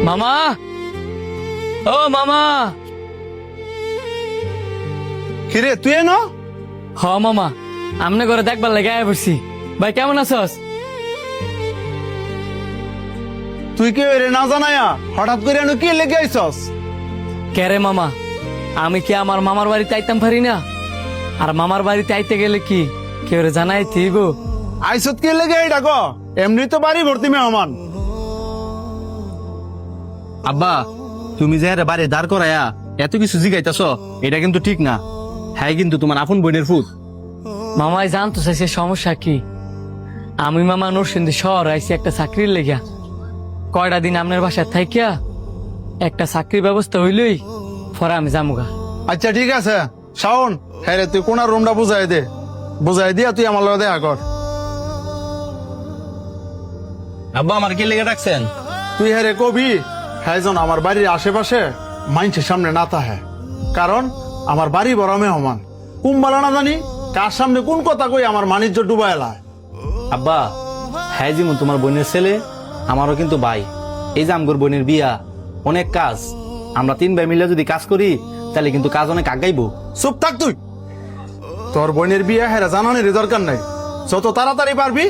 মামা, ও মামা। কিরে তুই এনো? হ মামা, আমনে করে দেখবার লেগে আয় পড়ছি। ভাই কেমন আছস? তুই কে রে না জানায়া হঠাৎ করে এনো কি লেগে আইছস? কেরে মামা, আমি কি আমার মামার বাড়িতে আইতাম পারি না? আর মামার বাড়িতে আইতে গেলে কি কেউ জানাই থিব? আইছত কি লেগে এই ডাকো? এমনি তো বাড়ি ভর্তি মেহমান। আব্বা, তুমি যে আরে বাড়ি দাঁড় করায়া এত কিছু জিগাইতেছ, এটা কিন্তু ঠিক না। হ্যাঁ, কিন্তু তোমার আপন বোনের ফুট। মামাই জানতো চাইছে সমস্যা কি? আমি মামা নরসিংদী শহর আইছি একটা চাকরির লেগা। কয়টা দিন আপনার বাসায় থাইকিয়া একটা চাকরির ব্যবস্থা হইলই পরে আমি যামুগা। আচ্ছা ঠিক আছে, শাওন হ্যাঁ রে, তুই কোনার রুমটা বুঝাই দে। বুঝাই দিয়া তুই আমার লগে দেখা কর। আব্বা, আমার কি লেগে রাখছেন? তুই হ্যাঁ রে কবি, হ্যাঁ জন আমার বাড়ির আশেপাশে মাইনসের সামনে না তাহে, কারণ আমার বাড়ি বড় মেহমান। কুম্বালা না জানি কার সামনে কোন কথা কই আমার মানিজ্য ডুবাই এলায়। আব্বা, হ্যাঁ যেমন তোমার বোনের ছেলে, আমারও কিন্তু ভাই। এই যে আমগর বোনের বিয়া, অনেক কাজ। আমরা 3 ভাই মিলে যদি কাজ করি তাহলে কিন্তু কাজ অনেক আগাইবো। চুপ থাক তুই। তোর বোনের বিয়ে হ্যাঁ জানানোর দরকার নাই। যত তাড়াতাড়ি পারবি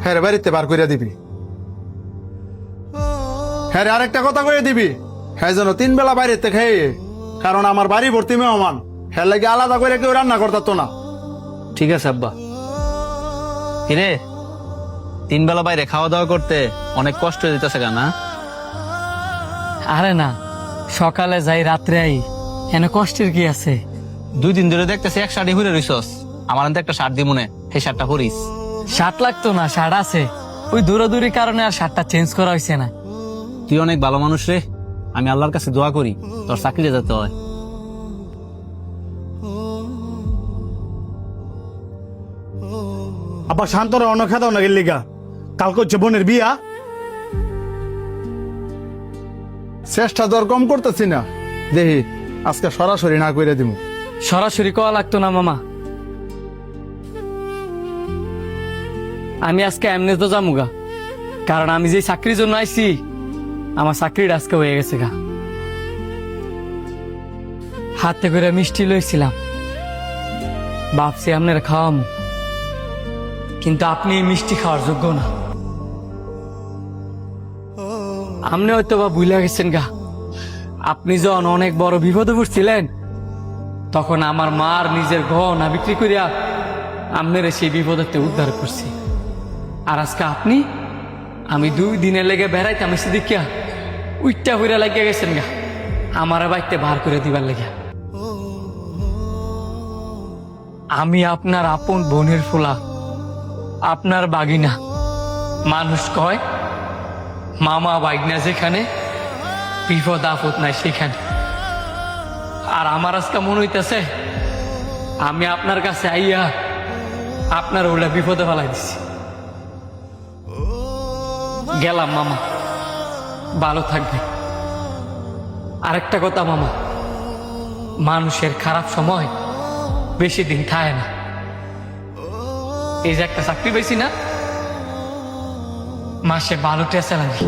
হ্যাঁ বাড়িতে বার করে দিবি। হ্যাঁ আরেকটা কথা কয়ে দিবি, হ্যাঁ যেন 3 বেলা বাইরেতে খেয়ে, কারণ আমার বাড়ি ভর্তি মেহমান। হ্যাঁ লাগে আলাদা করে কেউ রান্না করতো না। ঠিক আছে আব্বা। কিরে, 3 বেলা বাইরে খাওয়া দাওয়া করতে অনেক কষ্ট হয়ে যেতেছে না? আরে না, সকালে যাই রাত্রে আই, এনে কষ্টের কি আছে? 2 দিন ধরে দেখতেছি এক শাড়ি ঘুরে রইছস। আমার হাতে একটা শার্ট দিব মনে, সেই শার্টটা পরিস। শার্ট লাগতো না, শার্ট আছে। ওই দূরাদূরি কারণে আর শার্টটা চেঞ্জ করা হয়েছে না। তুই অনেক ভালো মানুষ রে, আমি আল্লাহর কাছে দোয়া করি তোর চাকরিতে যেতে হয়। আবার শান্তরা অন্য খেতাও না গেলিগা, কালকে হচ্ছে বোনের বিয়া। চেষ্টা তোর কম করতেছি না, দেখি আজকে সরাসরি না করে দিব। সরাসরি কওয়া লাগতো না মামা। আমি আজকে এমনি তো যামুগা, কারণ আমি যে চাকরির জন্য আইছি আমার চাকরিটা আজকে হয়ে গেছে গা। হাতে করে মিষ্টি লইছিলাম, ভাবছি আপনার খাওয়ামু, কিন্তু আপনি এই মিষ্টি খাওয়ার যোগ্য না। আপনি হয়তো বা ভুলে গেছেন গা, আপনি যখন অনেক বড় বিপদে পড়ছিলেন তখন আমার মার নিজের গহনা বিক্রি করিয়া আপনার সেই বিপদে উদ্ধার করছি। আর আজকে আপনি, আমি 2 দিনের লেগে বেড়াইতাম এসে দেখিয়া উইটটা হইরা লাগিয়া গেছেন গা আমার বাইকতে বার করে দিবার লেগে। আমি আপনার আপন বোনের ফুলা, আপনার বাগিনা। মানুষ কয় মামা বাইগনা যেখানে, বিপদ আপদ নাই সেখানে। আর আমার আজকে মনে হইতেছে আমি আপনার কাছে আইয়া আপনার ওটা বিপদে ফেলাই দিছি। গেলাম মামা, ভালো থাকবে। আরেকটা কথা মামা, মানুষের খারাপ সময় বেশি দিন থাকে না। এই যে একটা চাকরি পেয়েছি না, মাসে 12টা স্যালারি,